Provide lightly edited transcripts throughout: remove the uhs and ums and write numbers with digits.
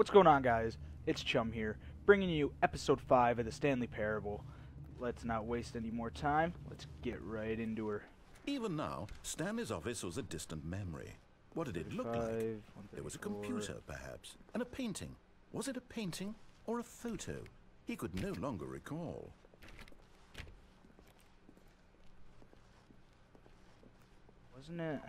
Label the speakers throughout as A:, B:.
A: What's going on, guys? It's Chum here, bringing you episode 5 of the Stanley Parable. Let's not waste any more time. Let's get right into her.
B: Even now, Stanley's office was a distant memory. What did it look like? There was a computer, perhaps, and a painting. Was it a painting or a photo? He could no longer recall.
A: Wasn't it?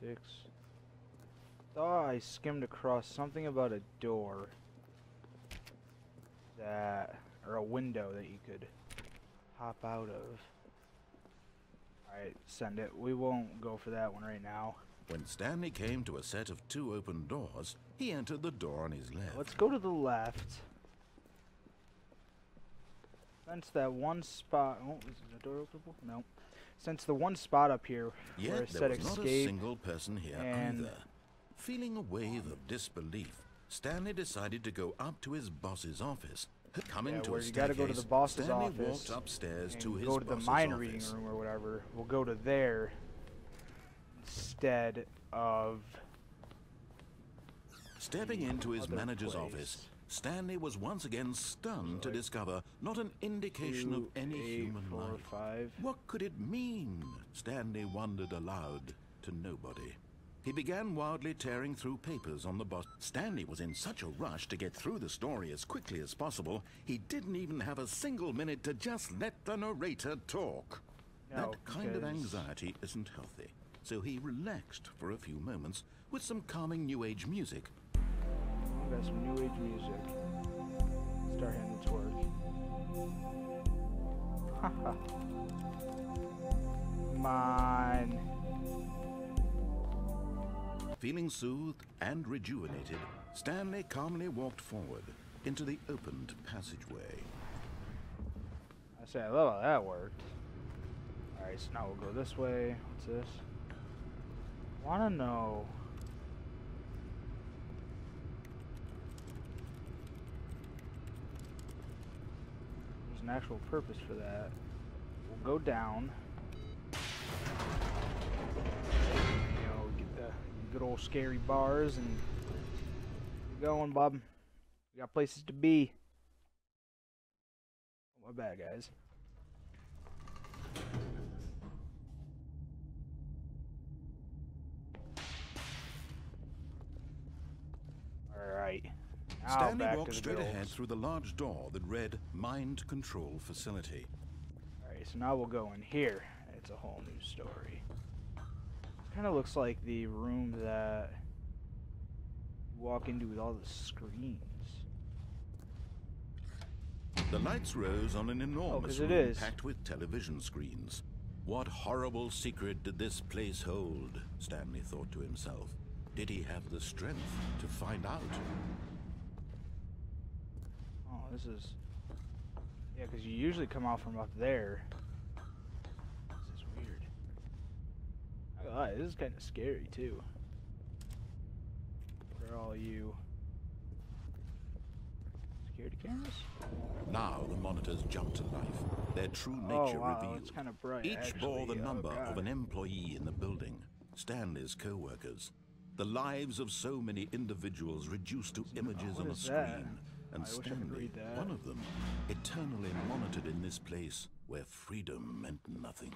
A: Six. Thought I skimmed across something about a door or a window that you could hop out of. Alright, send it. We won't go for that one right now.
B: When Stanley came to a set of 2 open doors, he entered the door on his left.
A: Let's go to the left. Since that one spot... Oh, is the door openable? No. Since the one spot up here where it said escape...
B: Yet there was not a single person here either. Feeling a wave of disbelief, Stanley decided to go up to his boss's office. Coming to a staircase,
A: gotta go to the boss's
B: Stanley
A: office
B: walked upstairs to his
A: go to the
B: boss's
A: mind
B: office.
A: reading room or whatever. We'll go to there instead of...
B: Stepping into his manager's office, Stanley was once again stunned to discover not an indication of any human life. What could it mean? Stanley wondered aloud to nobody. He began wildly tearing through papers on the boss. Stanley was in such a rush to get through the story as quickly as possible, he didn't even have a single minute to just let the narrator talk.
A: No,
B: that kind of anxiety isn't healthy, so he relaxed for a few moments with some calming New Age music.
A: Got some New Age music. Start hitting its work. Haha. Come on.
B: Feeling soothed and rejuvenated, Stanley calmly walked forward into the opened passageway.
A: I say, I love how that worked. Alright, so now we'll go this way. What's this? Wanna know. There's an actual purpose for that. We'll go down. Good old scary bars and keep going, Bob. We got places to be. Oh, my bad, guys. Alright.
B: Stanley walked straight ahead through the large door that read Mind Control Facility.
A: Alright, so now we'll go in here. It's a whole new story. Kind of looks like the room that you walk into with all the screens.
B: The lights rose on an enormous room packed with television screens. What horrible secret did this place hold? Stanley thought to himself. Did he have the strength to find out?
A: Oh, this is... Yeah, because you usually come out from up there. This is kind of scary too. What are all you security cameras?
B: Now the monitors jumped to life, their true nature revealed.
A: It's kind of bright,
B: Each bore the number of an employee in the building, Stanley's co-workers. The lives of so many individuals reduced to images on a screen. And Stanley, one of them, eternally monitored in this place where freedom meant nothing.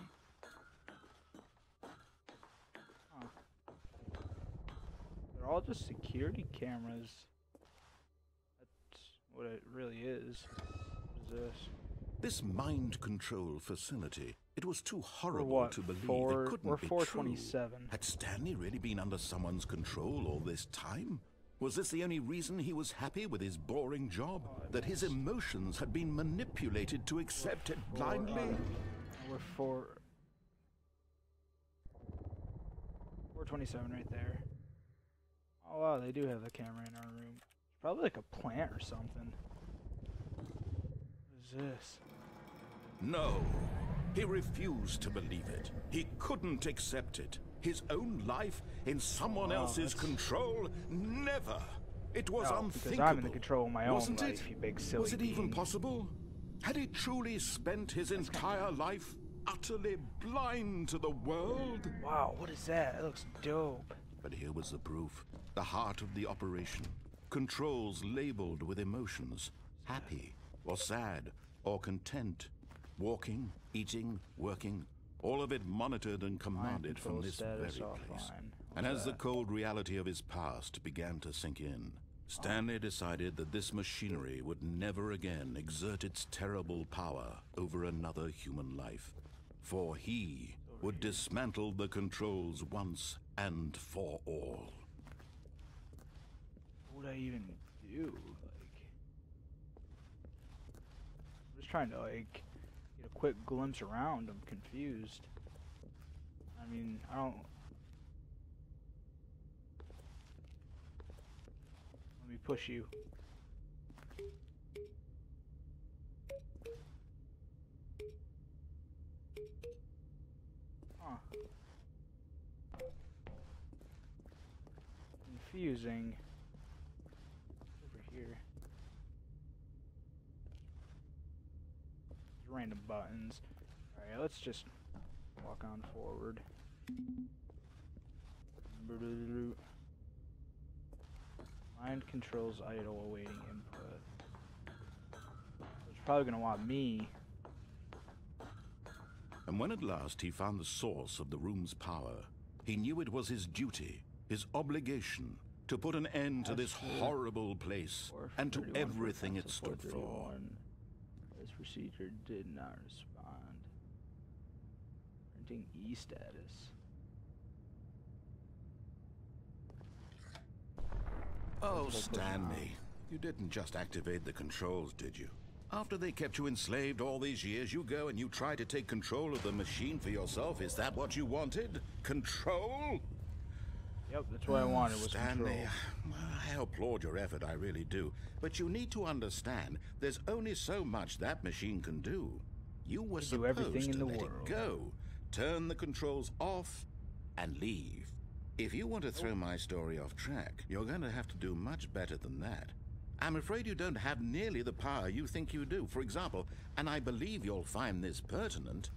A: They're all just security cameras. That's what it really is. What is this?
B: This mind control facility, it was too horrible to believe. It couldn't be
A: 427.
B: True. Had Stanley really been under someone's control all this time? Was this the only reason he was happy with his boring job? That his emotions had been manipulated to accept it blindly?
A: We're 427 right there. Oh wow, they do have a camera in our room. Probably like a plant or something. What is this?
B: No. He refused to believe it. He couldn't accept it. His own life in someone else's control? Never. It was unthinkable.
A: Because I'm in the control of my own life, you big silly
B: Was it even possible? Had he truly spent his entire life utterly blind to the world?
A: Wow, what is that? It looks dope.
B: But here was the proof. The heart of the operation. Controls labeled with emotions. Happy, or sad, or content. Walking, eating, working. All of it monitored and commanded from this very place. And as the cold reality of his past began to sink in, Stanley decided that this machinery would never again exert its terrible power over another human life. For he would dismantle the controls once and for all.
A: What would I even do? Like, I'm just trying to, like, get a quick glimpse around. I'm confused. I mean, I don't... Let me push you. Huh. Confusing. Over here. There's random buttons. Alright, let's just walk on forward. Mind controls idle awaiting input. It's probably going to want me.
B: And when at last he found the source of the room's power, he knew it was his duty, his obligation, to put an end to this horrible place and to everything it stood for.
A: This procedure did not respond. Printing E status.
B: Oh, Stanley, you didn't just activate the controls, did you? After they kept you enslaved all these years, you go and you try to take control of the machine for yourself. Is that what you wanted? Control?
A: Yep, that's what I wanted, was
B: Stanley,
A: control.
B: I applaud your effort, I really do. But you need to understand, there's only so much that machine can do. You were supposed to let it go, turn the controls off, and leave. If you want to throw my story off track, you're going to have to do much better than that. I'm afraid you don't have nearly the power you think you do. For example, and I believe you'll find this pertinent,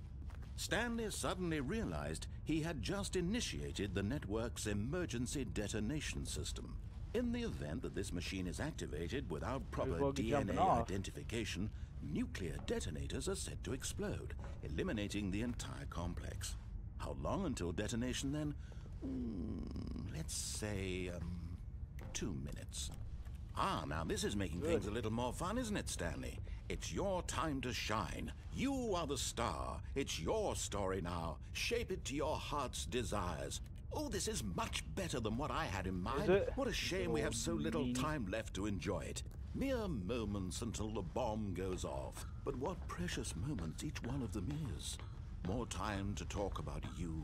B: Stanley suddenly realized he had just initiated the network's emergency detonation system. In the event that this machine is activated without proper DNA identification, nuclear detonators are said to explode, eliminating the entire complex. How long until detonation then? Let's say, 2 minutes. Ah, now this is making things a little more fun, isn't it, Stanley? It's your time to shine. You are the star. It's your story now. Shape it to your heart's desires. Oh, this is much better than what I had in mind. What a shame we have so little time left to enjoy it. Mere moments until the bomb goes off. But what precious moments each one of them is. More time to talk about you,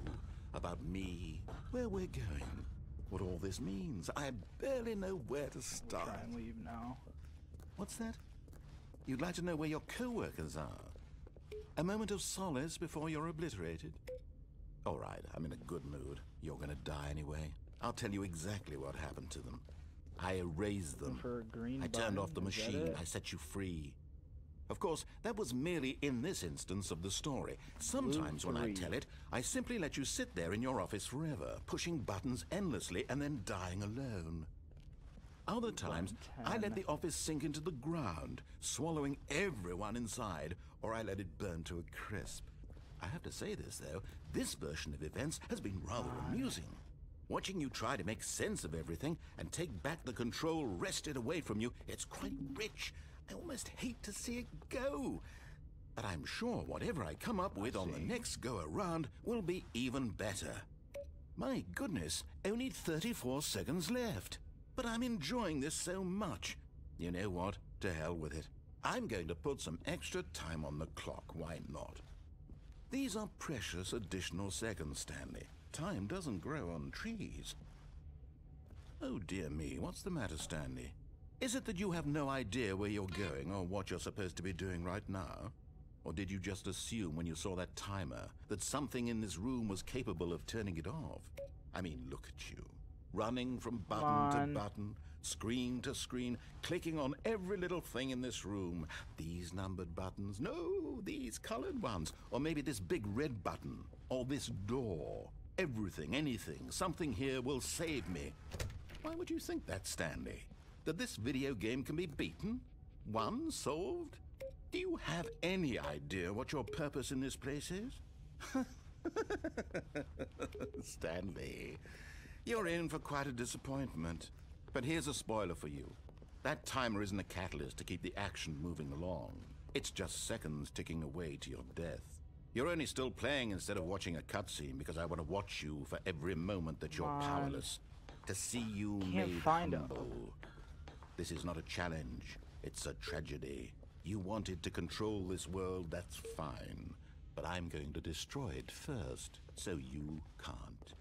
B: about me, where we're going, what all this means. I barely know where to start.
A: Try and leave now.
B: What's that? You'd like to know where your co-workers are? A moment of solace before you're obliterated? All right, I'm in a good mood. You're gonna die anyway. I'll tell you exactly what happened to them. I erased them. I turned off the machine. I set you free. Of course, that was merely in this instance of the story. Sometimes when I tell it, I simply let you sit there in your office forever, pushing buttons endlessly and then dying alone. Other times, I let the office sink into the ground, swallowing everyone inside, or I let it burn to a crisp. I have to say this, though, this version of events has been rather amusing. Watching you try to make sense of everything and take back the control wrested away from you, it's quite rich. I almost hate to see it go. But I'm sure whatever I come up with on the next go-around will be even better. My goodness, only 34 seconds left. But I'm enjoying this so much. You know what? To hell with it. I'm going to put some extra time on the clock. Why not? These are precious additional seconds, Stanley. Time doesn't grow on trees. Oh dear me, what's the matter, Stanley? Is it that you have no idea where you're going or what you're supposed to be doing right now? Or did you just assume when you saw that timer that something in this room was capable of turning it off? I mean, look at you. running from button to button, screen to screen, clicking on every little thing in this room. These numbered buttons, no, these colored ones, or maybe this big red button, or this door. Everything, anything, something here will save me. Why would you think that, Stanley? That this video game can be beaten? Won? Solved? Do you have any idea what your purpose in this place is? Stanley, you're in for quite a disappointment. But here's a spoiler for you. That timer isn't a catalyst to keep the action moving along. It's just seconds ticking away to your death. You're only still playing instead of watching a cutscene because I want to watch you for every moment that you're powerless. To see you made humble. This is not a challenge. It's a tragedy. You wanted to control this world, that's fine. But I'm going to destroy it first, so you can't.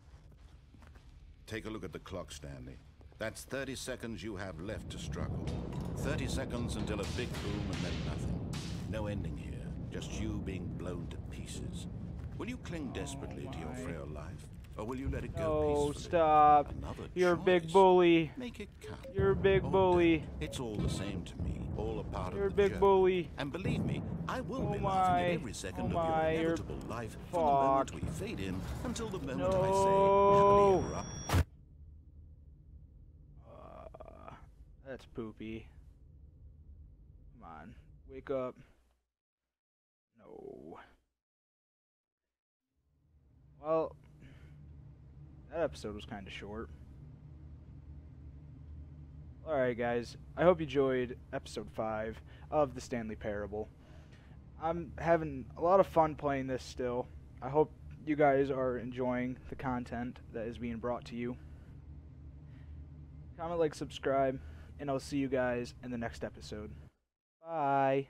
B: Take a look at the clock, Stanley. That's 30 seconds you have left to struggle. 30 seconds until a big boom and then nothing. No ending here, just you being blown to pieces. Will you cling desperately to your frail life, or will you let it go peacefully?
A: Stop.
B: Another
A: You're
B: choice.
A: a big bully.
B: Make it count.
A: You're a big bully.
B: It's all the same to me, all a part
A: You're
B: of
A: a
B: the
A: big
B: journey.
A: bully.
B: And believe me, I will be laughing at every second of your inevitable life from the moment we fade in until the moment I say, happily ever up.
A: That's poopy. Come on, wake up. No. Well, that episode was kind of short. Alright guys, I hope you enjoyed episode 5 of the Stanley Parable. I'm having a lot of fun playing this still. I hope you guys are enjoying the content that is being brought to you. Comment, like, subscribe, and I'll see you guys in the next episode. Bye.